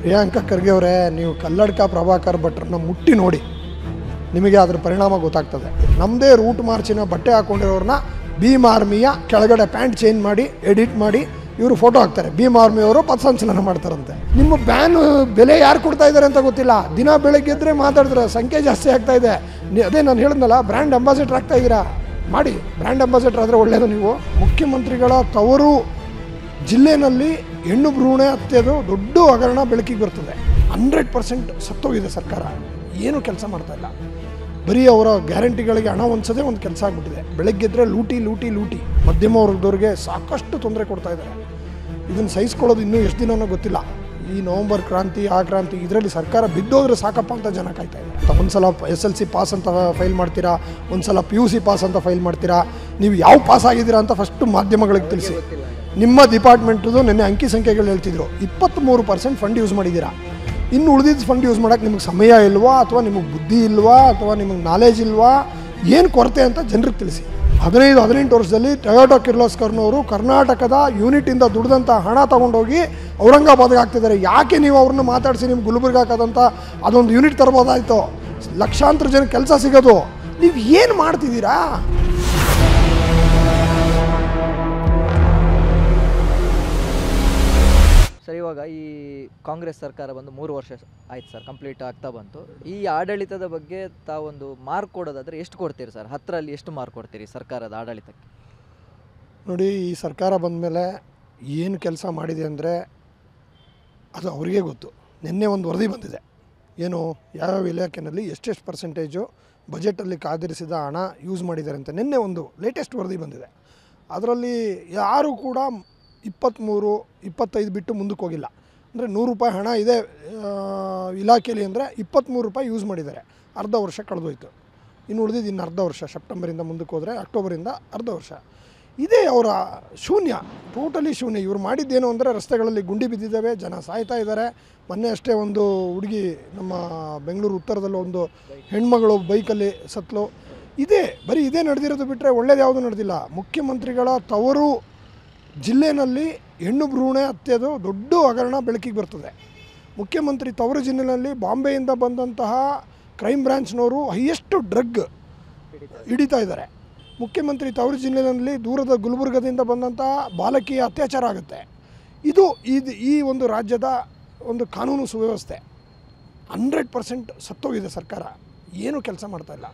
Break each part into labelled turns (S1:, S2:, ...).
S1: ಪ್ರಿಯಾಂಕಾ ಖರ್ಗೆ ಅವರೇ, ನೀವು ಕಲ್ಲಡ್ಕ ಪ್ರಭಾಕರ್ ಭಟ್ರನ್ನ ಮುಟ್ಟಿ ನೋಡಿ, ನಿಮಗೆ ಅದರ ಪರಿಣಾಮ ಗೊತ್ತಾಗ್ತದೆ. ನಮ್ಮದೇ ರೂಟ್ ಮಾರ್ಚಿನ ಬಟ್ಟೆ ಹಾಕ್ಕೊಂಡಿರೋರನ್ನ ಭೀಮ್ ಆರ್ಮಿಯ ಕೆಳಗಡೆ ಪ್ಯಾಂಟ್ ಚೇಂಜ್ ಮಾಡಿ ಎಡಿಟ್ ಮಾಡಿ ಇವರು ಫೋಟೋ ಹಾಕ್ತಾರೆ. ಭೀಮ್ ಆರ್ಮಿಯವರು ಪಥಸಂಚಲನ ಮಾಡ್ತಾರಂತೆ. ನಿಮ್ಮ ಬ್ಯಾನ್ ಬೆಲೆ ಯಾರು ಕೊಡ್ತಾ ಇದ್ದಾರೆ ಅಂತ ಗೊತ್ತಿಲ್ಲ. ದಿನ ಬೆಳಗ್ಗೆ ಎದ್ದರೆ ಮಾತಾಡಿದ್ರೆ ಸಂಖ್ಯೆ ಜಾಸ್ತಿ ಆಗ್ತಾ ಇದೆ. ಅದೇ ನಾನು ಹೇಳಿದ್ನಲ್ಲ, ಬ್ರ್ಯಾಂಡ್ ಅಂಬಾಸಿಡರ್ ಆಗ್ತಾ ಇದ್ದೀರಾ, ಮಾಡಿ. ಬ್ರ್ಯಾಂಡ್ ಅಂಬಾಸಿಡರ್ ಆದರೆ ಒಳ್ಳೆಯದು. ನೀವು ಮುಖ್ಯಮಂತ್ರಿಗಳ ತವರು ಜಿಲ್ಲೆಯಲ್ಲಿ ಹೆಣ್ಣು ಭ್ರೂಣ ಹತ್ಯೆದು ದೊಡ್ಡ ಹಗರಣ ಬೆಳಕಿಗೆ ಬರ್ತದೆ. 100% ಸತ್ತೋಗಿದೆ ಸರ್ಕಾರ, ಏನೂ ಕೆಲಸ ಮಾಡ್ತಾ ಇಲ್ಲ. ಬರೀ ಅವರ ಗ್ಯಾರಂಟಿಗಳಿಗೆ ಹಣ ಹೊಂದಿಸೋದೇ ಒಂದು ಕೆಲಸ ಆಗಿಬಿಟ್ಟಿದೆ. ಬೆಳಗ್ಗೆದ್ರೆ ಲೂಟಿ ಲೂಟಿ ಲೂಟಿ ಮಧ್ಯಮ ವರ್ಗದವ್ರಿಗೆ ಸಾಕಷ್ಟು ತೊಂದರೆ ಕೊಡ್ತಾ ಇದ್ದಾರೆ. ಇದನ್ನು ಸಹಿಸ್ಕೊಳ್ಳೋದು ಇನ್ನೂ ಎಷ್ಟು ದಿನನೋ ಗೊತ್ತಿಲ್ಲ. ಈ ನವಂಬರ್ ಕ್ರಾಂತಿ ಆ ಕ್ರಾಂತಿ ಇದರಲ್ಲಿ ಸರ್ಕಾರ ಬಿದ್ದೋದ್ರೆ ಸಾಕಪ್ಪ ಅಂತ ಜನ ಕಾಯ್ತಾ ಇದ್ದಾರೆ. ಒಂದು ಸಲ SLC ಪಾಸ್ ಅಂತ ಫೈಲ್ ಮಾಡ್ತೀರಾ, ಒಂದು ಸಲ PUC ಪಾಸ್ ಅಂತ ಫೈಲ್ ಮಾಡ್ತೀರಾ. ನೀವು ಯಾವ ಪಾಸ್ ಆಗಿದ್ದೀರಾ ಅಂತ ಫಸ್ಟು ಮಾಧ್ಯಮಗಳಿಗೆ ತಿಳಿಸಿ. ನಿಮ್ಮ ಡಿಪಾರ್ಟ್ಮೆಂಟ್ದು ನಿನ್ನೆ ಅಂಕಿ ಸಂಖ್ಯೆಗಳು ಹೇಳ್ತಿದ್ರು, 23% ಫಂಡ್ ಯೂಸ್ ಮಾಡಿದ್ದೀರಾ. ಇನ್ನು ಉಳಿದಿದ್ದು ಫಂಡ್ ಯೂಸ್ ಮಾಡೋಕ್ಕೆ ನಿಮಗೆ ಸಮಯ ಇಲ್ವಾ, ಅಥವಾ ನಿಮಗೆ ಬುದ್ಧಿ ಇಲ್ವಾ, ಅಥವಾ ನಿಮಗೆ ನಾಲೆಜ್ ಇಲ್ವಾ, ಏನು ಕೊರತೆ ಅಂತ ಜನರಿಗೆ ತಿಳಿಸಿ. 15-18 ವರ್ಷದಲ್ಲಿ ಟೊಯೋಟಾ ಕಿರ್ಲೋಸ್ಕರ್ನವರು ಕರ್ನಾಟಕದ ಯೂನಿಟಿಂದ ದುಡ್ದಂಥ ಹಣ ತೊಗೊಂಡೋಗಿ ಔರಂಗಾಬಾದ್ಗೆ ಹಾಕ್ತಿದ್ದಾರೆ. ಯಾಕೆ ನೀವು ಅವ್ರನ್ನ ಮಾತಾಡಿಸಿ ನಿಮ್ಮ ಗುಲ್ಬರ್ಗ ಹಾಕೋದಂಥ ಅದೊಂದು ಯೂನಿಟ್ ತರ್ಬೋದಾಯಿತು. ಲಕ್ಷಾಂತರ ಜನ ಕೆಲಸ ಸಿಗೋದು. ನೀವು ಏನು ಮಾಡ್ತಿದ್ದೀರಾ?
S2: ಸರ್, ಇವಾಗ ಈ ಕಾಂಗ್ರೆಸ್ ಸರ್ಕಾರ ಬಂದು 3 ವರ್ಷ ಆಯ್ತು ಸರ್, ಕಂಪ್ಲೀಟ್ ಆಗ್ತಾ ಬಂತು. ಈ ಆಡಳಿತದ ಬಗ್ಗೆ ತಾವೊಂದು ಮಾರ್ಕ್ ಕೊಡೋದಾದರೆ ಎಷ್ಟು ಕೊಡ್ತೀರಿ ಸರ್? 10ರಲ್ಲಿ ಎಷ್ಟು ಮಾರ್ಕ್ ಕೊಡ್ತೀರಿ ಸರ್ಕಾರದ ಆಡಳಿತಕ್ಕೆ?
S1: ನೋಡಿ, ಈ ಸರ್ಕಾರ ಬಂದ ಮೇಲೆ ಏನು ಕೆಲಸ ಮಾಡಿದೆ ಅಂದರೆ ಅದು ಅವರಿಗೆ ಗೊತ್ತು. ನಿನ್ನೆ ಒಂದು ವರದಿ ಬಂದಿದೆ, ಏನು ಯಾವ್ಯಾವ ಇಲಾಖೆಯಲ್ಲಿ ಎಷ್ಟೆಷ್ಟು ಪರ್ಸೆಂಟೇಜು ಬಜೆಟಲ್ಲಿ ಕಾದಿರಿಸಿದ ಹಣ ಯೂಸ್ ಮಾಡಿದ್ದಾರೆ ಅಂತ. ನಿನ್ನೆ ಒಂದು ಲೇಟೆಸ್ಟ್ ವರದಿ ಬಂದಿದೆ. ಅದರಲ್ಲಿ ಯಾರೂ ಕೂಡ 23-25 ಬಿಟ್ಟು ಮುಂದಕ್ಕೆ ಹೋಗಿಲ್ಲ. ಅಂದರೆ 100 ರೂಪಾಯಿ ಹಣ ಇದೆ ಇಲಾಖೆಯಲ್ಲಿ ಅಂದರೆ 23 ರೂಪಾಯಿ ಯೂಸ್ ಮಾಡಿದ್ದಾರೆ. ಅರ್ಧ ವರ್ಷ ಕಳೆದೋಯ್ತು. ಇನ್ನು ಉಳಿದಿದ್ದು ಇನ್ನು ಅರ್ಧ ವರ್ಷ, ಸೆಪ್ಟೆಂಬರಿಂದ ಮುಂದಕ್ಕೆ ಹೋದರೆ ಅಕ್ಟೋಬರಿಂದ ಅರ್ಧ ವರ್ಷ. ಇದೇ ಅವರ ಶೂನ್ಯ, ಟೋಟಲಿ ಶೂನ್ಯ. ಇವರು ಮಾಡಿದ್ದೇನು ಅಂದರೆ, ರಸ್ತೆಗಳಲ್ಲಿ ಗುಂಡಿ ಬಿದ್ದಿದ್ದಾವೆ, ಜನ ಸಾಯ್ತಾ ಇದ್ದಾರೆ. ಮೊನ್ನೆ ಅಷ್ಟೇ ಒಂದು ಹುಡುಗಿ ನಮ್ಮ ಬೆಂಗಳೂರು ಉತ್ತರದಲ್ಲಿ ಒಂದು ಹೆಣ್ಮಗಳು ಬೈಕಲ್ಲಿ ಸತ್ಲು. ಬರೀ ಇದೇ ನಡೆದಿರೋದು ಬಿಟ್ಟರೆ ಒಳ್ಳೇದು ಯಾವುದೂ ನಡೆದಿಲ್ಲ. ಮುಖ್ಯಮಂತ್ರಿಗಳ ತವರು ಜಿಲ್ಲೆಯಲ್ಲಿ ಹೆಣ್ಣು ಭ್ರೂಣ ಹತ್ಯೆದು ದೊಡ್ಡ ಹಗರಣ ಬೆಳಕಿಗೆ ಬರ್ತದೆ. ಮುಖ್ಯಮಂತ್ರಿ ತವರು ಜಿಲ್ಲೆಯಲ್ಲಿ ಬಾಂಬೆಯಿಂದ ಬಂದಂತಹ ಕ್ರೈಮ್ ಬ್ರಾಂಚ್ನವರು ಹೈಯೆಸ್ಟ್ ಡ್ರಗ್ ಹಿಡಿತಾ ಇದ್ದಾರೆ. ಮುಖ್ಯಮಂತ್ರಿ ತವರು ಜಿಲ್ಲೆಯಲ್ಲಿ ದೂರದ ಗುಲ್ಬರ್ಗದಿಂದ ಬಂದಂತಹ ಬಾಲಕಿಯ ಅತ್ಯಾಚಾರ ಆಗುತ್ತೆ. ಇದು ಈ ಒಂದು ರಾಜ್ಯದ ಒಂದು ಕಾನೂನು ಸುವ್ಯವಸ್ಥೆ 100% ಸತ್ತೋಗಿದೆ ಸರ್ಕಾರ, ಏನೂ ಕೆಲಸ ಮಾಡ್ತಾಯಿಲ್ಲ.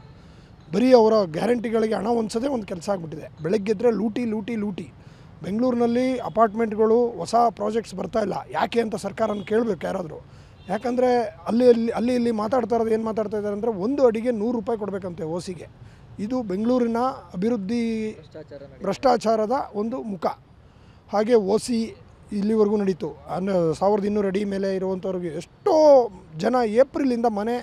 S1: ಬರೀ ಅವರ ಗ್ಯಾರಂಟಿಗಳಿಗೆ ಹಣ ಹೊಂದಿಸೋದೇ ಒಂದು ಕೆಲಸ ಆಗಿಬಿಟ್ಟಿದೆ. ಬೆಳಗ್ಗೆದ್ರೆ ಲೂಟಿ ಲೂಟಿ ಲೂಟಿ. ಬೆಂಗಳೂರಿನಲ್ಲಿ ಅಪಾರ್ಟ್ಮೆಂಟ್ಗಳು ಹೊಸ ಪ್ರಾಜೆಕ್ಟ್ಸ್ ಬರ್ತಾಯಿಲ್ಲ. ಯಾಕೆ ಅಂತ ಸರ್ಕಾರನ ಕೇಳಬೇಕು ಯಾರಾದರೂ. ಯಾಕಂದರೆ ಅಲ್ಲಿ ಇಲ್ಲಿ ಮಾತಾಡ್ತಾ ಇರೋದು ಏನು ಮಾತಾಡ್ತಾ ಇದ್ದಾರೆ ಅಂದರೆ, 1 ಅಡಿಗೆ 100 ರೂಪಾಯಿ ಕೊಡಬೇಕಂತೆ OCಗೆ. ಇದು ಬೆಂಗಳೂರಿನ ಅಭಿವೃದ್ಧಿ ಭ್ರಷ್ಟಾಚಾರದ ಒಂದು ಮುಖ. ಹಾಗೆ OC ಇಲ್ಲಿವರೆಗೂ ನಡೀತು. 1200 ಅಡಿ ಮೇಲೆ ಇರುವಂಥವ್ರಿಗೆ ಎಷ್ಟೋ ಜನ ಏಪ್ರಿಲಿಂದ ಮನೆ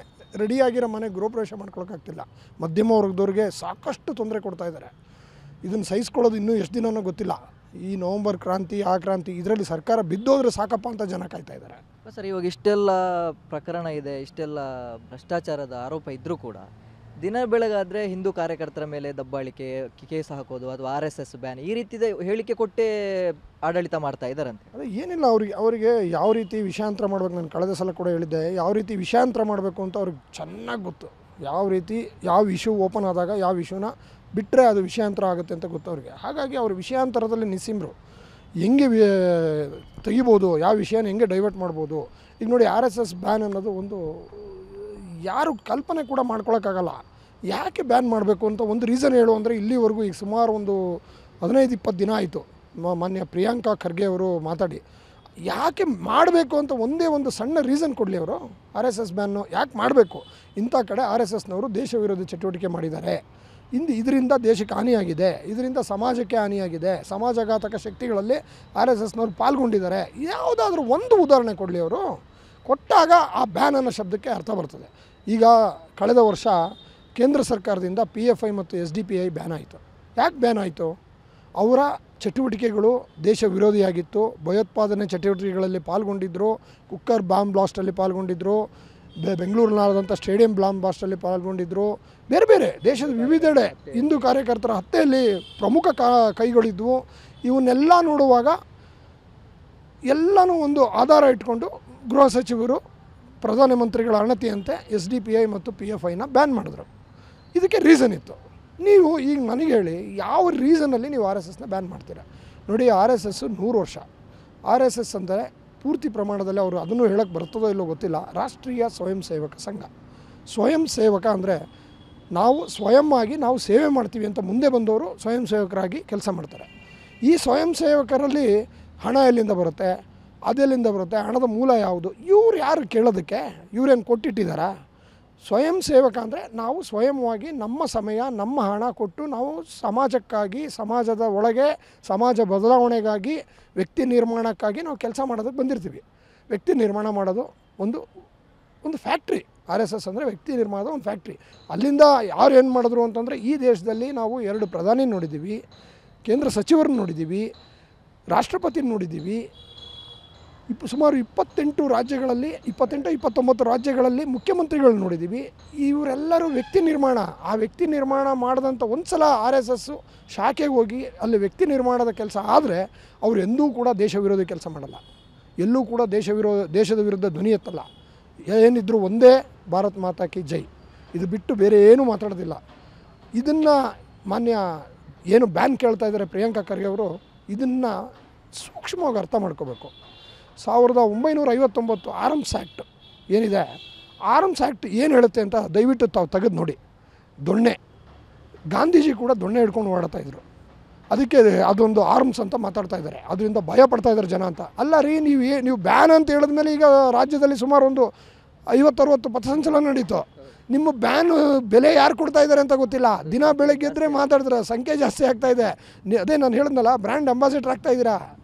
S1: ರೆಡಿಯಾಗಿರೋ ಮನೆ ಗೃಹಪ್ರವೇಶ ಮಾಡ್ಕೊಳಕ್ಕಾಗ್ತಿಲ್ಲ. ಮಧ್ಯಮ ವರ್ಗದವ್ರಿಗೆ ಸಾಕಷ್ಟು ತೊಂದರೆ ಕೊಡ್ತಾ ಇದ್ದಾರೆ. ಇದನ್ನು ಸಹಿಸ್ಕೊಳ್ಳೋದು ಇನ್ನೂ ಎಷ್ಟು ದಿನನೋ ಗೊತ್ತಿಲ್ಲ. ಈ ನವಂಬರ್ ಕ್ರಾಂತಿ ಆ ಕ್ರಾಂತಿ ಇದರಲ್ಲಿ ಸರ್ಕಾರ ಬಿದ್ದೋದ್ರೆ ಸಾಕಪ್ಪ ಅಂತ ಜನ ಕಾಯ್ತಾ ಇದ್ದಾರೆ.
S2: ಸರ್, ಇವಾಗ ಇಷ್ಟೆಲ್ಲ ಪ್ರಕರಣ ಇದೆ, ಇಷ್ಟೆಲ್ಲ ಭ್ರಷ್ಟಾಚಾರದ ಆರೋಪ ಇದ್ದರೂ ಕೂಡ ದಿನ ಬೆಳಗಾದರೆ ಹಿಂದೂ ಕಾರ್ಯಕರ್ತರ ಮೇಲೆ ದಬ್ಬಾಳಿಕೆ, ಕೇಸ್ ಹಾಕೋದು ಅಥವಾ RSS ಬ್ಯಾನ್, ಈ ರೀತಿಯ ಹೇಳಿಕೆ ಕೊಟ್ಟೇ ಆಡಳಿತ ಮಾಡ್ತಾ ಇದ್ದಾರಂತೆ.
S1: ಅದೇ ಏನಿಲ್ಲ, ಅವರಿಗೆ ಯಾವ ರೀತಿ ವಿಷಯಾಂತರ ಮಾಡಬೇಕು. ನಾನು ಕಳೆದ ಸಲ ಕೂಡ ಹೇಳಿದ್ದೆ, ಯಾವ ರೀತಿ ವಿಷಯಾಂತರ ಮಾಡಬೇಕು ಅಂತ ಅವ್ರಿಗೆ ಚೆನ್ನಾಗಿ ಗೊತ್ತು. ಯಾವ ರೀತಿ ಯಾವ ಇಶ್ಯೂ ಓಪನ್ ಆದಾಗ ಯಾವ ಇಶ್ಯೂನ ಬಿಟ್ಟರೆ ಅದು ವಿಷಯಾಂತರ ಆಗುತ್ತೆ ಅಂತ ಗೊತ್ತು ಅವ್ರಿಗೆ. ಹಾಗಾಗಿ ಅವ್ರ ವಿಷಯಾಂತರದಲ್ಲಿ ನಿಸ್ಸಿಮ್ರು. ಹೆಂಗೆ ತೆಗಿಬೋದು, ಯಾವ ವಿಷಯನ ಹೆಂಗೆ ಡೈವರ್ಟ್ ಮಾಡ್ಬೋದು. ಈಗ ನೋಡಿ, RSS ಬ್ಯಾನ್ ಅನ್ನೋದು ಒಂದು ಯಾರು ಕಲ್ಪನೆ ಕೂಡ ಮಾಡ್ಕೊಳಕ್ಕಾಗಲ್ಲ. ಯಾಕೆ ಬ್ಯಾನ್ ಮಾಡಬೇಕು ಅಂತ ಒಂದು ರೀಸನ್ ಹೇಳು ಅಂದರೆ, ಇಲ್ಲಿವರೆಗೂ ಈಗ ಸುಮಾರು ಒಂದು 15-20 ದಿನ ಆಯಿತು ಮಾನ್ಯ ಪ್ರಿಯಾಂಕಾ ಖರ್ಗೆ ಅವರು ಮಾತಾಡಿ. ಯಾಕೆ ಮಾಡಬೇಕು ಅಂತ ಒಂದೇ ಒಂದು ಸಣ್ಣ ರೀಸನ್ ಕೊಡಲಿ ಅವರು. RSS ಬ್ಯಾನ್ನು ಯಾಕೆ ಮಾಡಬೇಕು? ಇಂಥ ಕಡೆ RSSನವರು ದೇಶ ವಿರೋಧಿ ಚಟುವಟಿಕೆ ಮಾಡಿದ್ದಾರೆ, ಇದರಿಂದ ದೇಶಕ್ಕೆ ಹಾನಿಯಾಗಿದೆ, ಇದರಿಂದ ಸಮಾಜಕ್ಕೆ ಹಾನಿಯಾಗಿದೆ, ಸಮಾಜಘಾತಕ ಶಕ್ತಿಗಳಲ್ಲಿ RSSನವರು ಪಾಲ್ಗೊಂಡಿದ್ದಾರೆ. ಯಾವುದಾದ್ರೂ ಒಂದು ಉದಾಹರಣೆ ಕೊಡಲಿ ಅವರು. ಕೊಟ್ಟಾಗ ಆ ಬ್ಯಾನ್ ಅನ್ನೋ ಶಬ್ದಕ್ಕೆ ಅರ್ಥ ಬರ್ತದೆ. ಈಗ ಕಳೆದ ವರ್ಷ ಕೇಂದ್ರ ಸರ್ಕಾರದಿಂದ PFI ಮತ್ತು SDPI ಬ್ಯಾನ್ ಆಯಿತು. ಯಾಕೆ ಬ್ಯಾನ್ ಆಯಿತು? ಅವರ ಚಟುವಟಿಕೆಗಳು ದೇಶ ವಿರೋಧಿಯಾಗಿತ್ತು. ಭಯೋತ್ಪಾದನೆ ಚಟುವಟಿಕೆಗಳಲ್ಲಿ ಪಾಲ್ಗೊಂಡಿದ್ದರು, ಕುಕ್ಕರ್ ಬಾಂಬ್ ಬ್ಲಾಸ್ಟಲ್ಲಿ ಪಾಲ್ಗೊಂಡಿದ್ದರು, ಬೆಂಗಳೂರಿನಾದಂಥ ಸ್ಟೇಡಿಯಂ ಬಾಂಬ್ ಬ್ಲಾಸ್ಟಲ್ಲಿ ಪಾಲ್ಗೊಂಡಿದ್ದರು. ಬೇರೆ ಬೇರೆ ದೇಶದ ವಿವಿಧೆಡೆ ಹಿಂದೂ ಕಾರ್ಯಕರ್ತರ ಹತ್ಯೆಯಲ್ಲಿ ಪ್ರಮುಖ ಕೈಗಳಿದ್ವು. ಇವನ್ನೆಲ್ಲ ನೋಡುವಾಗ ಎಲ್ಲನೂ ಒಂದು ಆಧಾರ ಇಟ್ಕೊಂಡು ಗೃಹ ಸಚಿವರು ಪ್ರಧಾನಮಂತ್ರಿಗಳ ಅಣತಿಯಂತೆ SDPI ಮತ್ತು PFIನ ಬ್ಯಾನ್ ಮಾಡಿದ್ರು. ಇದಕ್ಕೆ ರೀಸನ್ ಇತ್ತು. ನೀವು ಈಗ ನನಗೆ ಹೇಳಿ ಯಾವ ರೀಸನಲ್ಲಿ ನೀವು RSSನ ಬ್ಯಾನ್ ಮಾಡ್ತೀರಾ? ನೋಡಿ, RSS 100 ವರ್ಷ. RSS ಅಂದರೆ ಪೂರ್ತಿ ಪ್ರಮಾಣದಲ್ಲಿ ಅವರು ಅದನ್ನು ಹೇಳಕ್ಕೆ ಬರ್ತದೋ ಇಲ್ಲೋ ಗೊತ್ತಿಲ್ಲ, ರಾಷ್ಟ್ರೀಯ ಸ್ವಯಂ ಸೇವಕ ಸಂಘ. ಸ್ವಯಂ ಸೇವಕ ಅಂದರೆ ನಾವು ಸ್ವಯಂ ಆಗಿ ನಾವು ಸೇವೆ ಮಾಡ್ತೀವಿ ಅಂತ ಮುಂದೆ ಬಂದವರು ಸ್ವಯಂ ಸೇವಕರಾಗಿ ಕೆಲಸ ಮಾಡ್ತಾರೆ. ಈ ಸ್ವಯಂ ಸೇವಕರಲ್ಲಿ ಹಣ ಎಲ್ಲಿಂದ ಬರುತ್ತೆ, ಅದೆಲ್ಲಿಂದ ಬರುತ್ತೆ, ಹಣದ ಮೂಲ ಯಾವುದು, ಇವ್ರು ಯಾರು ಕೇಳೋದಕ್ಕೆ? ಇವರೇನು ಕೊಟ್ಟಿಟ್ಟಿದ್ದಾರಾ? ಸ್ವಯಂ ಸೇವಕ ಅಂದರೆ ನಾವು ಸ್ವಯಂವಾಗಿ ನಮ್ಮ ಸಮಯ, ನಮ್ಮ ಹಣ ಕೊಟ್ಟು ನಾವು ಸಮಾಜಕ್ಕಾಗಿ, ಸಮಾಜದ ಒಳಗೆ ಸಮಾಜ ಬದಲಾವಣೆಗಾಗಿ, ವ್ಯಕ್ತಿ ನಿರ್ಮಾಣಕ್ಕಾಗಿ ನಾವು ಕೆಲಸ ಮಾಡೋದಕ್ಕೆ ಬಂದಿರ್ತೀವಿ. ವ್ಯಕ್ತಿ ನಿರ್ಮಾಣ ಮಾಡೋದು ಒಂದು ಫ್ಯಾಕ್ಟ್ರಿ. RSS ಅಂದರೆ ವ್ಯಕ್ತಿ ನಿರ್ಮಾಣದ ಒಂದು ಫ್ಯಾಕ್ಟ್ರಿ. ಅಲ್ಲಿಂದ ಯಾರು ಏನು ಮಾಡಿದ್ರು ಅಂತಂದರೆ, ಈ ದೇಶದಲ್ಲಿ ನಾವು 2 ಪ್ರಧಾನಿ ನೋಡಿದ್ದೀವಿ, ಕೇಂದ್ರ ಸಚಿವರನ್ನ ನೋಡಿದ್ದೀವಿ, ರಾಷ್ಟ್ರಪತಿ ನೋಡಿದ್ದೀವಿ, ಸುಮಾರು 28 ರಾಜ್ಯಗಳಲ್ಲಿ 28-29 ರಾಜ್ಯಗಳಲ್ಲಿ ಮುಖ್ಯಮಂತ್ರಿಗಳು ನೋಡಿದ್ದೀವಿ. ಇವರೆಲ್ಲರೂ ವ್ಯಕ್ತಿ ನಿರ್ಮಾಣ. ಆ ವ್ಯಕ್ತಿ ನಿರ್ಮಾಣ ಮಾಡಿದಂಥ ಒಂದು ಸಲ RSS ಶಾಖೆಗೆ ಹೋಗಿ ಅಲ್ಲಿ ವ್ಯಕ್ತಿ ನಿರ್ಮಾಣದ ಕೆಲಸ ಆದರೆ ಅವರು ಎಂದೂ ಕೂಡ ದೇಶ ವಿರೋಧಿ ಕೆಲಸ ಮಾಡಲ್ಲ, ಎಲ್ಲೂ ಕೂಡ ದೇಶದ ವಿರುದ್ಧ ಧ್ವನಿ ಎತ್ತಲ್ಲ. ಏನಿದ್ರು ಒಂದೇ ಭಾರತ್ ಮಾತಾ ಕಿ ಜೈ, ಇದು ಬಿಟ್ಟು ಬೇರೆ ಏನೂ ಮಾತಾಡೋದಿಲ್ಲ. ಇದನ್ನು ಮಾನ್ಯ ಏನು ಬ್ಯಾನ್ ಕೇಳ್ತಾ ಇದ್ದಾರೆ ಪ್ರಿಯಾಂಕಾ ಖರ್ಗೆ ಅವರು, ಇದನ್ನು ಸೂಕ್ಷ್ಮವಾಗಿ ಅರ್ಥ ಮಾಡ್ಕೋಬೇಕು. 1959 ಆರ್ಮ್ಸ್ ಆ್ಯಕ್ಟ್ ಏನಿದೆ, ಆರ್ಮ್ಸ್ ಆ್ಯಕ್ಟ್ ಏನು ಹೇಳುತ್ತೆ ಅಂತ ದಯವಿಟ್ಟು ತಾವು ತೆಗೆದು ನೋಡಿ. ದೊಣ್ಣೆ, ಗಾಂಧೀಜಿ ಕೂಡ ದೊಣ್ಣೆ ಹಿಡ್ಕೊಂಡು ಓಡಾಡ್ತಾಯಿದ್ರು. ಅದಕ್ಕೆ ಅದೊಂದು ಆರ್ಮ್ಸ್ ಅಂತ ಮಾತಾಡ್ತಾ ಇದ್ದಾರೆ, ಅದರಿಂದ ಭಯ ಪಡ್ತಾ ಇದ್ದಾರೆ ಜನ ಅಂತ. ಅಲ್ಲ ರೀ, ನೀವು ಬ್ಯಾನ್ ಅಂತ ಹೇಳಿದ್ಮೇಲೆ ಈಗ ರಾಜ್ಯದಲ್ಲಿ ಸುಮಾರು ಒಂದು 50-60 ಪಥಸಂಚಲನ ನಡೀತು. ನಿಮ್ಮ ಬ್ಯಾನ್ ಬೆಲೆ ಯಾರು ಕೊಡ್ತಾ ಇದ್ದಾರೆ ಅಂತ ಗೊತ್ತಿಲ್ಲ. ದಿನ ಬೆಳಗ್ಗೆ ಎದ್ದರೆ ಮಾತಾಡಿದ್ರೆ ಸಂಖ್ಯೆ ಜಾಸ್ತಿ ಆಗ್ತಾ ಇದೆ. ಅದೇ ನಾನು ಹೇಳಿದ್ನಲ್ಲ, ಬ್ರ್ಯಾಂಡ್ ಅಂಬಾಸಿಡರ್ ಆಗ್ತಾ ಇದ್ದೀರಾ,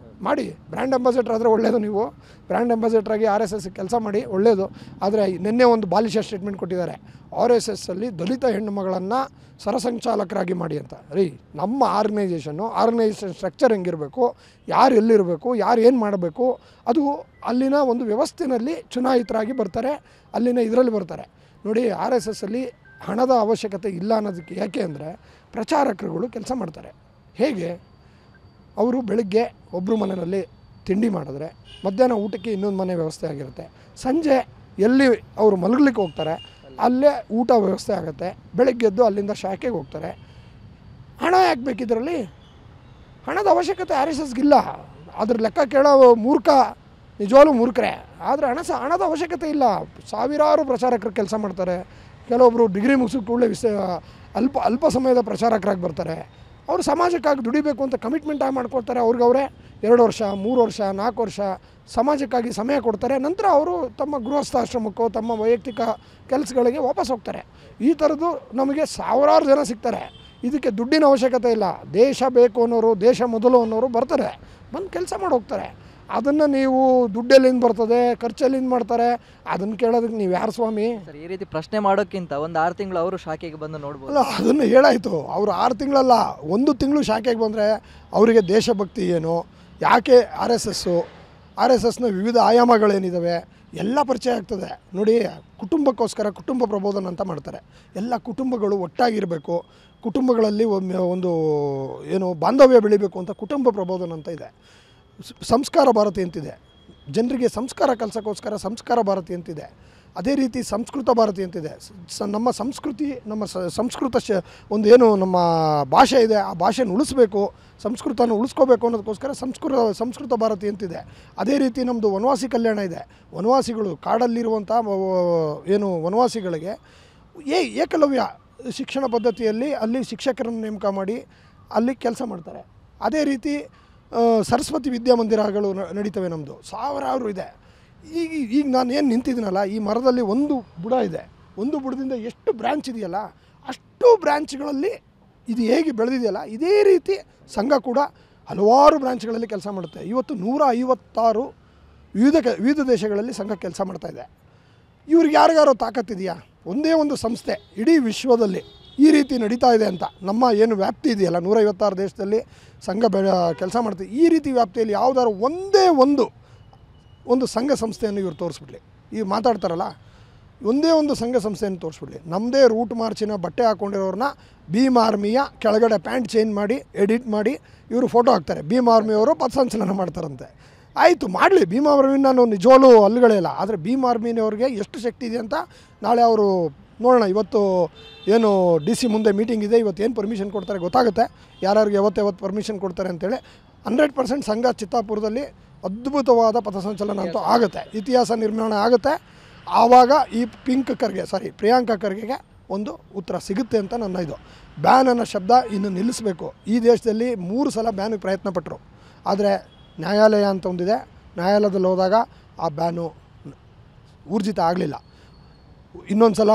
S1: ಮಾಡಿ. ಬ್ರ್ಯಾಂಡ್ ಅಂಬಾಸಿಡರ್ ಆದರೆ ಒಳ್ಳೆಯದು. ನೀವು ಬ್ರ್ಯಾಂಡ್ ಅಂಬಾಸಿಡರಾಗಿ RSS ಕೆಲಸ ಮಾಡಿ, ಒಳ್ಳೆಯದು. ಆದರೆ ನಿನ್ನೆ ಒಂದು ಬಾಲಿಶ ಸ್ಟೇಟ್ಮೆಂಟ್ ಕೊಟ್ಟಿದ್ದಾರೆ, RSSಲ್ಲಿ ದಲಿತ ಹೆಣ್ಣು ಮಗಳನ್ನು ಸರಸಂಚಾಲಕರಾಗಿ ಮಾಡಿ ಅಂತ. ರೀ, ನಮ್ಮ ಆರ್ಗನೈಸೇಷನ್ ಸ್ಟ್ರಕ್ಚರ್ ಹೆಂಗಿರಬೇಕು, ಯಾರು ಎಲ್ಲಿರಬೇಕು, ಯಾರು ಏನು ಮಾಡಬೇಕು, ಅದು ಅಲ್ಲಿನ ಒಂದು ವ್ಯವಸ್ಥೆಯಲ್ಲಿ ಚುನಾಯಿತರಾಗಿ ಬರ್ತಾರೆ, ಅಲ್ಲಿನ ಇದರಲ್ಲಿ ಬರ್ತಾರೆ. ನೋಡಿ, RSSಲ್ಲಿ ಹಣದ ಅವಶ್ಯಕತೆ ಇಲ್ಲ ಅನ್ನೋದಕ್ಕೆ ಯಾಕೆ ಅಂದರೆ, ಪ್ರಚಾರಕರುಗಳು ಕೆಲಸ ಮಾಡ್ತಾರೆ. ಹೇಗೆ? ಅವರು ಬೆಳಗ್ಗೆ ಒಬ್ಬರು ಮನೆಯಲ್ಲಿ ತಿಂಡಿ ಮಾಡಿದ್ರೆ ಮಧ್ಯಾಹ್ನ ಊಟಕ್ಕೆ ಇನ್ನೊಂದು ಮನೆ ವ್ಯವಸ್ಥೆ ಆಗಿರುತ್ತೆ, ಸಂಜೆ ಎಲ್ಲಿ ಅವರು ಮಲಗಲಿಕ್ಕೆ ಹೋಗ್ತಾರೆ ಅಲ್ಲೇ ಊಟ ವ್ಯವಸ್ಥೆ ಆಗುತ್ತೆ, ಬೆಳಗ್ಗೆದ್ದು ಅಲ್ಲಿಂದ ಶಾಖೆಗೆ ಹೋಗ್ತಾರೆ. ಹಣ ಯಾಕೆ ಬೇಕಿದ್ರಲ್ಲಿ? ಹಣದ ಅವಶ್ಯಕತೆ RSSಗಿಲ್ಲ. ಅದ್ರ ಲೆಕ್ಕ ಕೇಳೋ ಮೂರ್ಖ ನಿಜವಾಗ್ಲೂ ಮೂರ್ಖರೇ. ಆದರೆ ಹಣದ ಅವಶ್ಯಕತೆ ಇಲ್ಲ. ಸಾವಿರಾರು ಪ್ರಚಾರಕರು ಕೆಲಸ ಮಾಡ್ತಾರೆ. ಕೆಲವೊಬ್ಬರು ಡಿಗ್ರಿ ಮುಗಿಸಿ ಕೂಡಲೇ ಅಲ್ಪ ಸಮಯದ ಪ್ರಚಾರಕರಾಗಿ ಬರ್ತಾರೆ. ಅವರು ಸಮಾಜಕ್ಕಾಗಿ ದುಡಿಬೇಕು ಅಂತ ಕಮಿಟ್ಮೆಂಟ್ ಆಗಿ ಮಾಡ್ಕೊಳ್ತಾರೆ. ಅವ್ರಿಗೆ 2 ವರ್ಷ 3 ವರ್ಷ 4 ವರ್ಷ ಸಮಾಜಕ್ಕಾಗಿ ಸಮಯ ಕೊಡ್ತಾರೆ. ನಂತರ ಅವರು ತಮ್ಮ ಗೃಹಸ್ಥಾಶ್ರಮಕ್ಕೋ ತಮ್ಮ ವೈಯಕ್ತಿಕ ಕೆಲಸಗಳಿಗೆ ವಾಪಸ್ ಹೋಗ್ತಾರೆ. ಈ ಥರದ್ದು ನಮಗೆ ಸಾವಿರಾರು ಜನ ಸಿಗ್ತಾರೆ. ಇದಕ್ಕೆ ದುಡ್ಡಿನ ಅವಶ್ಯಕತೆ ಇಲ್ಲ. ದೇಶ ಬೇಕು ಅನ್ನೋರು, ದೇಶ ಮೊದಲು ಅನ್ನೋರು ಬರ್ತಾರೆ, ಬಂದು ಕೆಲಸ ಮಾಡಿ ಹೋಗ್ತಾರೆ. ಅದನ್ನು ನೀವು ದುಡ್ಡೆಲ್ಲಿಂದ ಬರ್ತದೆ, ಖರ್ಚೆಲ್ಲಿಂದ ಮಾಡ್ತಾರೆ, ಅದನ್ನು ಕೇಳೋದಕ್ಕೆ ನೀವು ಯಾರು ಸ್ವಾಮಿ?
S2: ಸರ್, ಈ ರೀತಿ ಪ್ರಶ್ನೆ ಮಾಡೋಕ್ಕಿಂತ ಒಂದು 6 ತಿಂಗಳು ಅವರು ಶಾಖೆಗೆ ಬಂದು ನೋಡ್ಬೋದು.
S1: ಅಲ್ಲ, ಅದನ್ನು ಹೇಳಾಯಿತು. ಅವರು 6 ತಿಂಗಳಲ್ಲ, 1 ತಿಂಗಳು ಶಾಖೆಗೆ ಬಂದರೆ ಅವರಿಗೆ ದೇಶಭಕ್ತಿ ಏನು, ಯಾಕೆ RSSನ ವಿವಿಧ ಆಯಾಮಗಳೇನಿದ್ದಾವೆ ಎಲ್ಲ ಪರಿಚಯ ಆಗ್ತದೆ. ನೋಡಿ, ಕುಟುಂಬಕ್ಕೋಸ್ಕರ ಕುಟುಂಬ ಪ್ರಬೋಧನ ಅಂತ ಮಾಡ್ತಾರೆ. ಎಲ್ಲ ಕುಟುಂಬಗಳು ಒಟ್ಟಾಗಿರಬೇಕು, ಕುಟುಂಬಗಳಲ್ಲಿ ಒಂದು ಏನು ಬಾಂಧವ್ಯ ಬೆಳಿಬೇಕು ಅಂತ ಕುಟುಂಬ ಪ್ರಬೋಧನ ಅಂತ ಇದೆ. ಸಂಸ್ಕಾರ ಭಾರತಿ ಅಂತಿದೆ, ಜನರಿಗೆ ಸಂಸ್ಕಾರ ಕಲಿಸೋಕ್ಕೋಸ್ಕರ ಸಂಸ್ಕಾರ ಭಾರತಿ ಅಂತಿದೆ. ಅದೇ ರೀತಿ ಸಂಸ್ಕೃತ ಭಾರತಿ ಅಂತಿದೆ. ನಮ್ಮ ಸಂಸ್ಕೃತಿ, ನಮ್ಮ ಸಂಸ್ಕೃತ ಒಂದು ಏನು ನಮ್ಮ ಭಾಷೆ ಇದೆ, ಆ ಭಾಷೆನ ಉಳಿಸ್ಬೇಕು, ಸಂಸ್ಕೃತನ ಉಳಿಸ್ಕೋಬೇಕು ಅನ್ನೋದಕ್ಕೋಸ್ಕರ ಸಂಸ್ಕೃತ ಭಾರತಿ ಅಂತಿದೆ. ಅದೇ ರೀತಿ ನಮ್ಮದು ವನವಾಸಿ ಕಲ್ಯಾಣ ಇದೆ. ವನವಾಸಿಗಳು ಕಾಡಲ್ಲಿರುವಂಥ ಏನು ವನವಾಸಿಗಳಿಗೆ ಏಕಲವ್ಯ ಶಿಕ್ಷಣ ಪದ್ಧತಿಯಲ್ಲಿ ಅಲ್ಲಿ ಶಿಕ್ಷಕರನ್ನು ನೇಮಕ ಮಾಡಿ ಅಲ್ಲಿ ಕೆಲಸ ಮಾಡ್ತಾರೆ. ಅದೇ ರೀತಿ ಸರಸ್ವತಿ ವಿದ್ಯಾಮಂದಿರಗಳು ನಡೀತವೆ. ನಮ್ಮದು ಸಾವಿರಾರು ಇದೆ. ಈಗ ನಾನು ಏನು ನಿಂತಿದ್ದೀನಲ್ಲ, ಈ ಮರದಲ್ಲಿ ಒಂದು ಬುಡ ಇದೆ. ಒಂದು ಬುಡದಿಂದ ಎಷ್ಟು ಬ್ರ್ಯಾಂಚ್ ಇದೆಯಲ್ಲ, ಅಷ್ಟು ಬ್ರ್ಯಾಂಚ್ಗಳಲ್ಲಿ ಇದು ಹೇಗೆ ಬೆಳೆದಿದೆಯಲ್ಲ, ಇದೇ ರೀತಿ ಸಂಘ ಕೂಡ ಹಲವಾರು ಬ್ರ್ಯಾಂಚ್ಗಳಲ್ಲಿ ಕೆಲಸ ಮಾಡುತ್ತೆ. ಇವತ್ತು 156 ವಿವಿಧ ದೇಶಗಳಲ್ಲಿ ಸಂಘ ಕೆಲಸ ಮಾಡ್ತಾಯಿದೆ. ಇವ್ರಿಗೆ ಯಾರಿಗಾರೋ ತಾಕತ್ತಿದೆಯಾ? ಒಂದೇ ಒಂದು ಸಂಸ್ಥೆ ಇಡೀ ವಿಶ್ವದಲ್ಲಿ ಈ ರೀತಿ ನಡೀತಾ ಇದೆ ಅಂತ, ನಮ್ಮ ಏನು ವ್ಯಾಪ್ತಿ ಇದೆಯಲ್ಲ 156 ದೇಶದಲ್ಲಿ ಸಂಘ ಕೆಲಸ ಮಾಡ್ತೀವಿ. ಈ ರೀತಿ ವ್ಯಾಪ್ತಿಯಲ್ಲಿ ಯಾವುದಾದ್ರು ಒಂದೇ ಒಂದು ಸಂಘ ಸಂಸ್ಥೆಯನ್ನು ಇವ್ರು ತೋರಿಸ್ಬಿಡ್ಲಿ. ಈಗ ಮಾತಾಡ್ತಾರಲ್ಲ, ಒಂದೇ ಒಂದು ಸಂಘ ಸಂಸ್ಥೆಯನ್ನು ತೋರಿಸ್ಬಿಡ್ಲಿ. ನಮ್ಮದೇ ರೂಟ್ ಮಾರ್ಚಿನ ಬಟ್ಟೆ ಹಾಕ್ಕೊಂಡಿರೋರನ್ನ ಭೀಮ್ ಆರ್ಮಿಯ ಕೆಳಗಡೆ ಪ್ಯಾಂಟ್ ಚೇಂಜ್ ಮಾಡಿ ಎಡಿಟ್ ಮಾಡಿ ಇವರು ಫೋಟೋ ಹಾಕ್ತಾರೆ. ಭೀಮ್ ಆರ್ಮಿಯವರು ಪಥಸಂಚಲನ ಮಾಡ್ತಾರಂತೆ. ಆಯಿತು ಮಾಡಲಿ, ಭೀಮ್ ಆರ್ಮಿ ನಾನು ನಿಜವಾಗ್ಲೂ ಅಲ್ಲುಗಳಿಲ್ಲ. ಆದರೆ ಭೀಮ್ ಆರ್ಮಿನವ್ರಿಗೆ ಎಷ್ಟು ಶಕ್ತಿ ಇದೆ ಅಂತ ನಾಳೆ ಅವರು ನೋಡೋಣ. ಇವತ್ತು ಏನು DC ಮುಂದೆ ಮೀಟಿಂಗ್ ಇದೆ, ಇವತ್ತು ಏನು ಪರ್ಮಿಷನ್ ಕೊಡ್ತಾರೆ ಗೊತ್ತಾಗುತ್ತೆ, ಯಾರ್ಯಾರಿಗೆ ಯಾವತ್ತು ಪರ್ಮಿಷನ್ ಕೊಡ್ತಾರೆ ಅಂತೇಳಿ. 100% ಸಂಘ ಚಿತ್ತಾಪುರದಲ್ಲಿ ಅದ್ಭುತವಾದ ಪಥಸಂಚಲನ ಅಂತೂ ಆಗುತ್ತೆ, ಇತಿಹಾಸ ನಿರ್ಮಾಣ ಆಗುತ್ತೆ. ಆವಾಗ ಈ ಪ್ರಿಯಾಂಕಾ ಖರ್ಗೆಗೆ ಒಂದು ಉತ್ತರ ಸಿಗುತ್ತೆ ಅಂತ ನನ್ನ ಇದು. ಬ್ಯಾನ್ ಅನ್ನೋ ಶಬ್ದ ಇನ್ನು ನಿಲ್ಲಿಸಬೇಕು. ಈ ದೇಶದಲ್ಲಿ 3 ಸಲ ಬ್ಯಾನಿಗೆ ಪ್ರಯತ್ನ ಪಟ್ಟರು, ಆದರೆ ನ್ಯಾಯಾಲಯ ಅಂತ ಒಂದಿದೆ, ನ್ಯಾಯಾಲಯದಲ್ಲಿ ಹೋದಾಗ ಆ ಬ್ಯಾನು ಊರ್ಜಿತ ಆಗಲಿಲ್ಲ. ಇನ್ನೊಂದು ಸಲ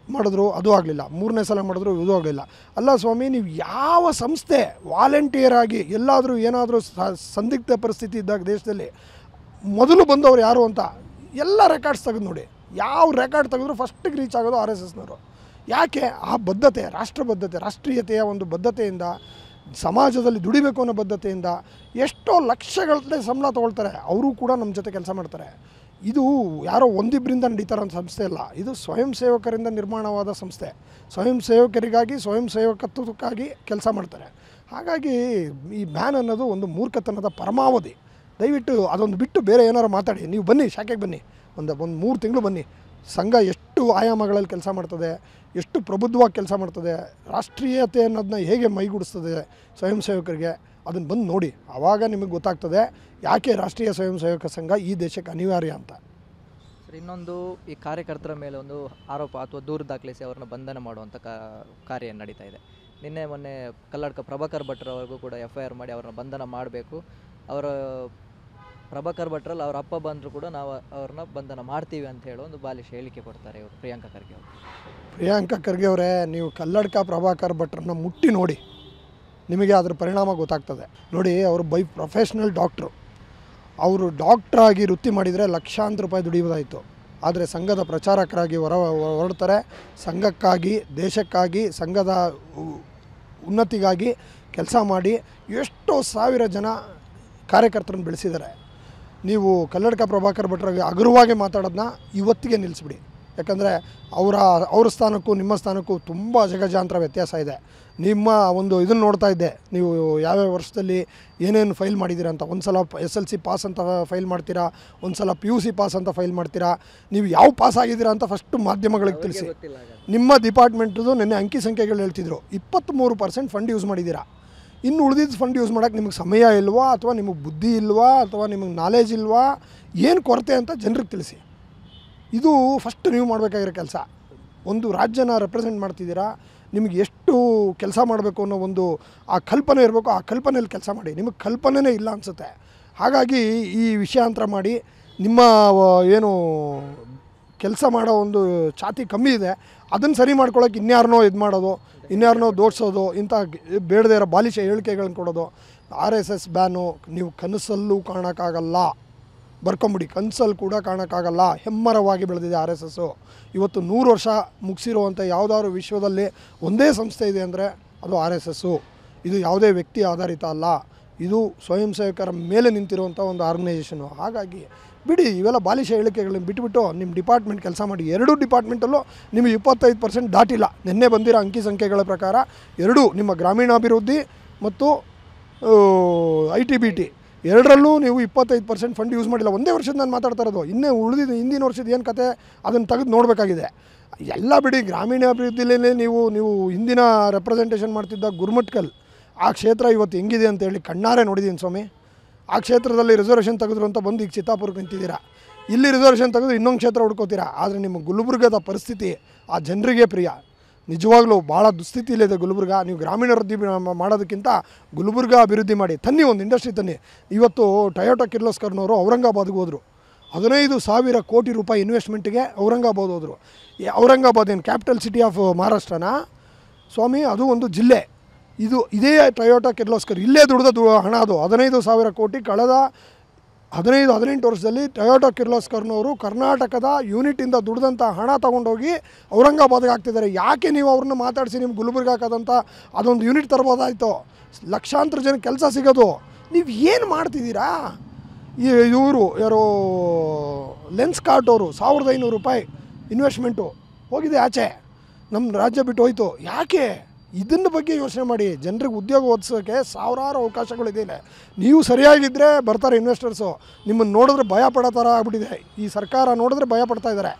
S1: ಮಾಡಿದ್ರು, ಅದು ಆಗಲಿಲ್ಲ. 3ನೇ ಸಲ ಮಾಡಿದ್ರು, ಇದು ಆಗಲಿಲ್ಲ. ಅಲ್ಲ ಸ್ವಾಮಿ, ನೀವು ಯಾವ ಸಂಸ್ಥೆ ವಾಲಂಟಿಯರ್ ಆಗಿ ಎಲ್ಲಾದರೂ ಏನಾದರೂ ಸಂದಿಗ್ಧ ಪರಿಸ್ಥಿತಿ ಇದ್ದಾಗ ದೇಶದಲ್ಲಿ ಮೊದಲು ಬಂದವರು ಯಾರು ಅಂತ ಎಲ್ಲ ರೆಕಾರ್ಡ್ಸ್ ತೆಗೆದು ನೋಡಿ. ಯಾವ ರೆಕಾರ್ಡ್ ತೆಗೆದ್ರು ಫಸ್ಟಿಗೆ ರೀಚ್ ಆಗೋದು RSSನವರು. ಯಾಕೆ? ಆ ಬದ್ಧತೆ, ರಾಷ್ಟ್ರೀಯತೆಯ ಒಂದು ಬದ್ಧತೆಯಿಂದ, ಸಮಾಜದಲ್ಲಿ ದುಡಿಬೇಕು ಅನ್ನೋ ಬದ್ಧತೆಯಿಂದ ಎಷ್ಟೋ ಲಕ್ಷಗಳೇ ಸಂಬಳ ತೊಗೊಳ್ತಾರೆ. ಅವರು ಕೂಡ ನಮ್ಮ ಜೊತೆ ಕೆಲಸ ಮಾಡ್ತಾರೆ. ಇದು ಯಾರೋ ಒಂದಿಬ್ಬರಿಂದ ನಡೀತಾರಂಥ ಸಂಸ್ಥೆ ಅಲ್ಲ, ಇದು ಸ್ವಯಂ ಸೇವಕರಿಂದ ನಿರ್ಮಾಣವಾದ ಸಂಸ್ಥೆ. ಸ್ವಯಂ ಸೇವಕರಿಗಾಗಿ, ಸ್ವಯಂ ಸೇವಕತ್ವಕ್ಕಾಗಿ ಕೆಲಸ ಮಾಡ್ತಾರೆ. ಹಾಗಾಗಿ ಈ ಬ್ಯಾನ್ ಅನ್ನೋದು ಒಂದು ಮೂರ್ಖತನದ ಪರಮಾವಧಿ. ದಯವಿಟ್ಟು ಅದೊಂದು ಬಿಟ್ಟು ಬೇರೆ ಏನಾರು ಮಾತಾಡಿ. ನೀವು ಬನ್ನಿ, ಶಾಖೆಗೆ ಬನ್ನಿ, ಒಂದು 3 ತಿಂಗಳು ಬನ್ನಿ. ಸಂಘ ಎಷ್ಟು ಆಯಾಮಗಳಲ್ಲಿ ಕೆಲಸ ಮಾಡ್ತದೆ, ಎಷ್ಟು ಪ್ರಬುದ್ಧವಾಗಿ ಕೆಲಸ ಮಾಡ್ತದೆ, ರಾಷ್ಟ್ರೀಯತೆ ಅನ್ನೋದನ್ನ ಹೇಗೆ ಮೈಗೂಡಿಸ್ತದೆ ಸ್ವಯಂ ಸೇವಕರಿಗೆ, ಅದನ್ನು ಬಂದು ನೋಡಿ. ಆವಾಗ ನಿಮಗೆ ಗೊತ್ತಾಗ್ತದೆ ಯಾಕೆ ರಾಷ್ಟ್ರೀಯ ಸ್ವಯಂ ಸೇವಕ ಸಂಘ ಈ ದೇಶಕ್ಕೆ ಅನಿವಾರ್ಯ ಅಂತ.
S2: ಸರ್, ಇನ್ನೊಂದು ಈ ಕಾರ್ಯಕರ್ತರ ಮೇಲೆ ಒಂದು ಆರೋಪ ಅಥವಾ ದೂರು ದಾಖಲಿಸಿ ಅವ್ರನ್ನ ಬಂಧನ ಮಾಡುವಂಥ ಕಾರ್ಯ ನಡೀತಾ ಇದೆ. ನಿನ್ನೆ ಮೊನ್ನೆ ಕಲ್ಲಡ್ಕ ಪ್ರಭಾಕರ್ ಭಟ್ರವರೆಗೂ ಕೂಡ FIR ಮಾಡಿ ಅವ್ರನ್ನ ಬಂಧನ ಮಾಡಬೇಕು. ಅವರ ಪ್ರಭಾಕರ್ ಭಟ್ರಲ್ಲಿ ಅವ್ರ ಅಪ್ಪ ಬಂದರೂ ಕೂಡ ನಾವು ಅವ್ರನ್ನ ಬಂಧನ ಮಾಡ್ತೀವಿ ಅಂತ ಹೇಳೋ ಒಂದು ಬಾಲಿಶ ಹೇಳಿಕೆ ಕೊಡ್ತಾರೆ ಇವರು ಪ್ರಿಯಾಂಕಾ ಖರ್ಗೆ ಅವರು.
S1: ಪ್ರಿಯಾಂಕಾ ಖರ್ಗೆ ಅವರೇ, ನೀವು ಕಲ್ಲಡ್ಕ ಪ್ರಭಾಕರ್ ಭಟ್ರನ್ನ ಮುಟ್ಟಿ ನೋಡಿ, ನಿಮಗೆ ಅದರ ಪರಿಣಾಮ ಗೊತ್ತಾಗ್ತದೆ. ನೋಡಿ, ಅವರು ಪ್ರೊಫೆಷ್ನಲ್ ಡಾಕ್ಟ್ರು. ಅವರು ಡಾಕ್ಟ್ರಾಗಿ ವೃತ್ತಿ ಮಾಡಿದರೆ ಲಕ್ಷಾಂತರ ರೂಪಾಯಿ ದುಡಿಯೋದಾಯಿತು. ಆದರೆ ಸಂಘದ ಪ್ರಚಾರಕರಾಗಿ ಹೊರಡ್ತಾರೆ. ಸಂಘಕ್ಕಾಗಿ, ದೇಶಕ್ಕಾಗಿ, ಸಂಘದ ಉನ್ನತಿಗಾಗಿ ಕೆಲಸ ಮಾಡಿ ಎಷ್ಟೋ ಸಾವಿರ ಜನ ಕಾರ್ಯಕರ್ತರನ್ನು ಬೆಳೆಸಿದ್ದಾರೆ. ನೀವು ಕಲ್ಲಡ್ಕ ಪ್ರಭಾಕರ್ ಭಟ್ರಿಗೆ ಹಗುರವಾಗಿ ಮಾತಾಡೋದನ್ನ ಇವತ್ತಿಗೆ ನಿಲ್ಲಿಸ್ಬಿಡಿ. ಯಾಕಂದರೆ ಅವ್ರ ಸ್ಥಾನಕ್ಕೂ ನಿಮ್ಮ ಸ್ಥಾನಕ್ಕೂ ತುಂಬ ಜಗಜಾಂತರ ವ್ಯತ್ಯಾಸ ಇದೆ. ನಿಮ್ಮ ಒಂದು ಇದನ್ನು ನೋಡ್ತಾ ಇದ್ದೆ, ನೀವು ಯಾವ್ಯಾವ ವರ್ಷದಲ್ಲಿ ಏನೇನು ಫೈಲ್ ಮಾಡಿದ್ದೀರಾ ಅಂತ. ಒಂದು ಸಲ SLC ಪಾಸ್ ಅಂತ ಫೈಲ್ ಮಾಡ್ತೀರಾ, ಒಂದು ಸಲ PUC ಪಾಸ್ ಅಂತ ಫೈಲ್ ಮಾಡ್ತೀರಾ. ನೀವು ಯಾವ ಪಾಸ್ ಆಗಿದ್ದೀರಾ ಅಂತ ಫಸ್ಟು ಮಾಧ್ಯಮಗಳಿಗೆ ತಿಳಿಸಿ. ನಿಮ್ಮ ಡಿಪಾರ್ಟ್ಮೆಂಟ್ದು ನಿನ್ನೆ ಅಂಕಿ ಸಂಖ್ಯೆಗಳು ಹೇಳ್ತಿದ್ರು, 23% ಫಂಡ್ ಯೂಸ್ ಮಾಡಿದ್ದೀರಾ. ಇನ್ನು ಉಳಿದಿದ್ದು ಫಂಡ್ ಯೂಸ್ ಮಾಡೋಕ್ಕೆ ನಿಮಗೆ ಸಮಯ ಇಲ್ವಾ, ಅಥವಾ ನಿಮಗೆ ಬುದ್ಧಿ ಇಲ್ವಾ, ಅಥವಾ ನಿಮಗೆ ನಾಲೆಜ್ ಇಲ್ವಾ, ಏನು ಕೊರತೆ ಅಂತ ಜನರಿಗೆ ತಿಳಿಸಿ. ಇದು ಫಸ್ಟ್ ನೀವು ಮಾಡಬೇಕಾಗಿರೋ ಕೆಲಸ. ಒಂದು ರಾಜ್ಯನ ರೆಪ್ರೆಸೆಂಟ್ ಮಾಡ್ತಿದ್ದೀರಾ, ನಿಮಗೆ ಎಷ್ಟು ಕೆಲಸ ಮಾಡಬೇಕು ಅನ್ನೋ ಒಂದು ಆ ಕಲ್ಪನೆ ಇರಬೇಕು. ಆ ಕಲ್ಪನೆಯಲ್ಲಿ ಕೆಲಸ ಮಾಡಿ. ನಿಮಗೆ ಕಲ್ಪನೆಯೇ ಇಲ್ಲ ಅನಿಸುತ್ತೆ. ಹಾಗಾಗಿ ಈ ವಿಷಯಾಂತರ ಮಾಡಿ ನಿಮ್ಮ ಏನು ಕೆಲಸ ಮಾಡೋ ಒಂದು ಛಾತಿ ಕಮ್ಮಿ ಇದೆ, ಅದನ್ನು ಸರಿ ಮಾಡ್ಕೊಳ್ಳೋಕೆ ಇನ್ಯಾರನ್ನೋ ಇದು ಮಾಡೋದು, ಇನ್ಯಾರನ್ನೋ ದೋಡ್ಸೋದು, ಇಂಥ ಬೇಡದೇ ಇರೋ ಬಾಲಿಶ ಹೇಳಿಕೆಗಳನ್ನು ಕೊಡೋದು. RSS ಬ್ಯಾನು ನೀವು ಕನಸಲ್ಲೂ ಕಾಣೋಕ್ಕಾಗಲ್ಲ. ಬರ್ಕೊಂಬಿಡಿ, ಕನಸಲ್ಲಿ ಕೂಡ ಕಾಣೋಕ್ಕಾಗಲ್ಲ. ಹೆಮ್ಮರವಾಗಿ ಬೆಳೆದಿದೆ RSS. ಇವತ್ತು 100 ವರ್ಷ ಮುಗಿಸಿರುವಂಥ ಯಾವುದಾದ್ರು ವಿಶ್ವದಲ್ಲಿ ಒಂದೇ ಸಂಸ್ಥೆ ಇದೆ ಅಂದರೆ ಅದು RSS. ಇದು ಯಾವುದೇ ವ್ಯಕ್ತಿ ಆಧಾರಿತ ಅಲ್ಲ, ಇದು ಸ್ವಯಂ ಸೇವಕರ ಮೇಲೆ ನಿಂತಿರುವಂಥ ಒಂದು ಆರ್ಗನೈಸೇಷನು. ಹಾಗಾಗಿ ಬಿಡಿ ಇವೆಲ್ಲ ಬಾಲಿಶ ಹೇಳಿಕೆಗಳನ್ನ ಬಿಟ್ಟುಬಿಟ್ಟು ನಿಮ್ಮ ಡಿಪಾರ್ಟ್ಮೆಂಟ್ ಕೆಲಸ ಮಾಡಿ. 2 ಡಿಪಾರ್ಟ್ಮೆಂಟಲ್ಲೂ ನಿಮಗೆ 25% ದಾಟಿಲ್ಲ. ನಿನ್ನೆ ಬಂದಿರೋ ಅಂಕಿ ಸಂಖ್ಯೆಗಳ ಪ್ರಕಾರ 2 ನಿಮ್ಮ ಗ್ರಾಮೀಣಾಭಿವೃದ್ಧಿ ಮತ್ತು ITBT ಎರಡರಲ್ಲೂ ನೀವು 25% ಫಂಡ್ ಯೂಸ್ ಮಾಡಿಲ್ಲ. ಒಂದೇ ವರ್ಷದ ನಾನು ಮಾತಾಡ್ತಾ ಇರೋದು. ಇನ್ನೇ ಉಳಿದಿದ್ದು ಹಿಂದಿನ ವರ್ಷದ ಏನು ಕತೆ ಅದನ್ನು ತೆಗೆದು ನೋಡಬೇಕಾಗಿದೆ. ಎಲ್ಲ ಬಿಡಿ, ಗ್ರಾಮೀಣಾಭಿವೃದ್ಧಿಲೇ ನೀವು ಹಿಂದಿನ ರೆಪ್ರೆಸೆಂಟೇಷನ್ ಮಾಡ್ತಿದ್ದ ಗುರುಮಟ್ಕಲ್ ಆ ಕ್ಷೇತ್ರ ಇವತ್ತು ಹೆಂಗಿದೆ ಅಂತೇಳಿ ಕಣ್ಣಾರೆ ನೋಡಿದ್ದೀನಿ ಸ್ವಾಮಿ. ಆ ಕ್ಷೇತ್ರದಲ್ಲಿ ರಿಸರ್ವೇಷನ್ ತೆಗೆದ್ರು ಅಂತ ಬಂದು ಈಗ ಚಿತ್ತಾಪುರಕ್ಕೆ ನಿಂತಿದ್ದೀರಾ. ಇಲ್ಲಿ ರಿಸರ್ವೇಷನ್ ತೆಗೆದು ಇನ್ನೊಂದು ಕ್ಷೇತ್ರ ಹುಡ್ಕೋತೀರಾ. ಆದರೆ ನಿಮ್ಮ ಗುಲ್ಬರ್ಗದ ಪರಿಸ್ಥಿತಿ ಆ ಜನರಿಗೆ ಪ್ರಿಯ. ನಿಜವಾಗ್ಲೂ ಭಾಳ ದುಸ್ಥಿತಿಯಲ್ಲಿದೆ ಗುಲ್ಬರ್ಗ. ನೀವು ಗ್ರಾಮೀಣಾಭಿವೃದ್ಧಿ ಮಾಡೋದಕ್ಕಿಂತ ಗುಲ್ಬರ್ಗ ಅಭಿವೃದ್ಧಿ ಮಾಡಿ. ತನ್ನಿ, ಒಂದು ಇಂಡಸ್ಟ್ರಿ ತನ್ನಿ. ಇವತ್ತು ಟೊಯೋಟಾ ಕಿರ್ಲೋಸ್ಕರ್ನವರು ಔರಂಗಾಬಾದ್ಗೆ ಹೋದರು. 15,000 ಕೋಟಿ ರೂಪಾಯಿ ಇನ್ವೆಸ್ಟ್ಮೆಂಟ್ಗೆ ಔರಂಗಾಬಾದ್ ಹೋದರು. ಔರಂಗಾಬಾದ್ ಏನು ಕ್ಯಾಪಿಟಲ್ ಸಿಟಿ ಆಫ್ ಮಹಾರಾಷ್ಟ್ರನಾ ಸ್ವಾಮಿ? ಅದು ಒಂದು ಜಿಲ್ಲೆ. ಇದೇ ಟೊಯೋಟಾ ಕಿರ್ಲೋಸ್ಕರ್ ಇಲ್ಲೇ ದುಡ್ದ ಹಣ. ಅದು 15,000 ಕೋಟಿ ಕಳೆದ 15-18 ವರ್ಷದಲ್ಲಿ ಟೊಯೋಟಾ ಕಿರ್ಲೋಸ್ಕರ್ನವರು ಕರ್ನಾಟಕದ ಯೂನಿಟಿಂದ ದುಡ್ದಂಥ ಹಣ ತೊಗೊಂಡೋಗಿ ಔರಂಗಾಬಾದ್ಗೆ ಹಾಕ್ತಿದ್ದಾರೆ. ಯಾಕೆ ನೀವು ಅವ್ರನ್ನ ಮಾತಾಡಿಸಿ ನಿಮ್ಮ ಗುಲ್ಬರ್ಗ ಹಾಕೋದಂಥ ಅದೊಂದು ಯೂನಿಟ್ ತರ್ಬೋದಾಯಿತು. ಲಕ್ಷಾಂತರ ಜನ ಕೆಲಸ ಸಿಗೋದು. ನೀವು ಏನು ಮಾಡ್ತಿದ್ದೀರಾ? ಇವರು ಯಾರೋ ಲೆನ್ಸ್ ಕಾರ್ಟ್ ಅವರು 1,500 ರೂಪಾಯಿ ಇನ್ವೆಸ್ಟ್ಮೆಂಟು ಹೋಗಿದೆ ಆಚೆ, ನಮ್ಮ ರಾಜ್ಯ ಬಿಟ್ಟು ಹೋಯ್ತು. ಯಾಕೆ ಇದನ್ನ ಬಗ್ಗೆ ಯೋಚನೆ ಮಾಡಿ. ಜನರಿಗೆ ಉದ್ಯೋಗ ಒದಗಿಸೋಕ್ಕೆ ಸಾವಿರಾರು ಅವಕಾಶಗಳಿದೆ. ನೀವು ಸರಿಯಾಗಿದ್ದರೆ ಬರ್ತಾರೆ ಇನ್ವೆಸ್ಟರ್ಸು. ನಿಮ್ಮನ್ನು ನೋಡಿದ್ರೆ ಭಯ ಪಡೋ ಥರ ಆಗ್ಬಿಟ್ಟಿದೆ. ಈ ಸರ್ಕಾರ ನೋಡಿದ್ರೆ ಭಯ ಪಡ್ತಾ ಇದ್ದಾರೆ.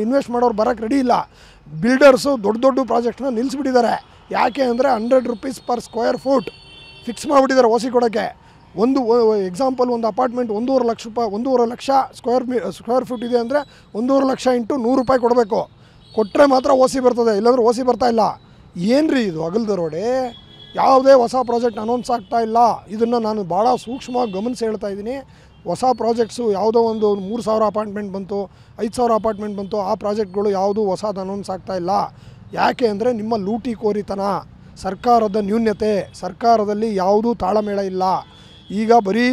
S1: ಇನ್ವೆಸ್ಟ್ ಮಾಡೋರು ಬರೋಕ್ಕೆ ರೆಡಿ ಇಲ್ಲ. ಬಿಲ್ಡರ್ಸು ದೊಡ್ಡ ದೊಡ್ಡ ಪ್ರಾಜೆಕ್ಟ್ನ ನಿಲ್ಲಿಸ್ಬಿಟ್ಟಿದ್ದಾರೆ. ಯಾಕೆ ಅಂದರೆ 100 rupees per square foot fix ಮಾಡಿಬಿಟ್ಟಿದ್ದಾರೆ ಓಸಿ ಕೊಡೋಕ್ಕೆ. ಒಂದು ಎಕ್ಸಾಂಪಲ್, ಒಂದು ಅಪಾರ್ಟ್ಮೆಂಟ್ 1.5 ಲಕ್ಷ ಸ್ಕ್ವೇರ್ ಫೀಟ್ ಇದೆ ಅಂದರೆ 1.5 ಲಕ್ಷ ಇಂಟು 100 ರೂಪಾಯಿ ಕೊಡಬೇಕು. ಕೊಟ್ಟರೆ ಮಾತ್ರ ಓಸಿ ಬರ್ತದೆ, ಇಲ್ಲಾಂದ್ರೆ ಓಸಿ ಬರ್ತಾ ಇಲ್ಲ. ಏನು ರೀ ಇದು ಅಗಲ್ದರೋಡೆ? ಯಾವುದೇ ಹೊಸ ಪ್ರಾಜೆಕ್ಟ್ ಅನೌನ್ಸ್ ಆಗ್ತಾ ಇಲ್ಲ. ಇದನ್ನು ನಾನು ಭಾಳ ಸೂಕ್ಷ್ಮವಾಗಿ ಗಮನಿಸಿ ಹೇಳ್ತಾ ಇದ್ದೀನಿ. ಹೊಸ ಪ್ರಾಜೆಕ್ಟ್ಸು ಯಾವುದೋ ಒಂದು 3,000 ಅಪಾರ್ಟ್ಮೆಂಟ್ ಬಂತು, 5,000 ಅಪಾರ್ಟ್ಮೆಂಟ್ ಬಂತು, ಆ ಪ್ರಾಜೆಕ್ಟ್ಗಳು ಯಾವುದೂ ಹೊಸದು ಅನೌನ್ಸ್ ಆಗ್ತಾ ಇಲ್ಲ. ಯಾಕೆ ಅಂದರೆ ನಿಮ್ಮ ಲೂಟಿ ಕೋರಿತನ, ಸರ್ಕಾರದ ನ್ಯೂನ್ಯತೆ, ಸರ್ಕಾರದಲ್ಲಿ ಯಾವುದೂ ತಾಳಮೇಳ ಇಲ್ಲ. ಈಗ ಬರೀ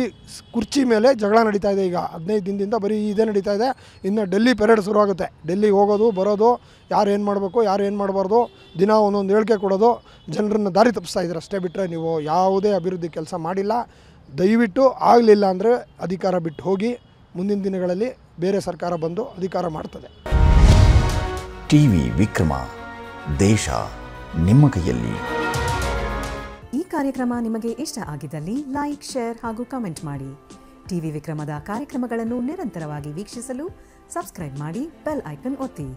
S1: ಕುರ್ಚಿ ಮೇಲೆ ಜಗಳ ನಡೀತಾ ಇದೆ. ಈಗ 15 ದಿನದಿಂದ ಬರೀ ಇದೇ ನಡೀತಾ ಇದೆ. ಇನ್ನು ಡೆಲ್ಲಿ ಪೆರೇಡ್ ಶುರುವಾಗುತ್ತೆ. ಡೆಲ್ಲಿಗೆ ಹೋಗೋದು ಬರೋದು, ಯಾರು ಏನು ಮಾಡಬೇಕು ಯಾರು ಏನು ಮಾಡಬಾರ್ದು, ದಿನ ಒಂದೊಂದು ಹೇಳಿಕೆ ಕೊಡೋದು, ಜನರನ್ನು ದಾರಿ ತಪ್ಪಿಸ್ತಾ ಇದ್ದಾರೆ. ಅಷ್ಟೇ ಬಿಟ್ಟರೆ ನೀವು ಯಾವುದೇ ಅಭಿವೃದ್ಧಿ ಕೆಲಸ ಮಾಡಿಲ್ಲ. ದಯವಿಟ್ಟು ಆಗಲಿಲ್ಲ ಅಂದರೆ ಅಧಿಕಾರ ಬಿಟ್ಟು ಹೋಗಿ. ಮುಂದಿನ ದಿನಗಳಲ್ಲಿ ಬೇರೆ ಸರ್ಕಾರ ಬಂದು ಅಧಿಕಾರ ಮಾಡ್ತದೆ.
S3: ಟಿವಿ ವಿಕ್ರಮ, ದೇಶ ನಿಮ್ಮ ಕೈಯಲ್ಲಿ.
S4: ಈ ಕಾರ್ಯಕ್ರಮ ನಿಮಗೆ ಇಷ್ಟ ಆಗಿದ್ದಲ್ಲಿ ಲೈಕ್, ಶೇರ್ ಹಾಗೂ ಕಮೆಂಟ್ ಮಾಡಿ. ಟಿವಿ ವಿಕ್ರಮದ ಕಾರ್ಯಕ್ರಮಗಳನ್ನು ನಿರಂತರವಾಗಿ ವೀಕ್ಷಿಸಲು ಸಬ್ಸ್ಕ್ರೈಬ್ ಮಾಡಿ, ಬೆಲ್ ಐಕನ್ ಒತ್ತಿ.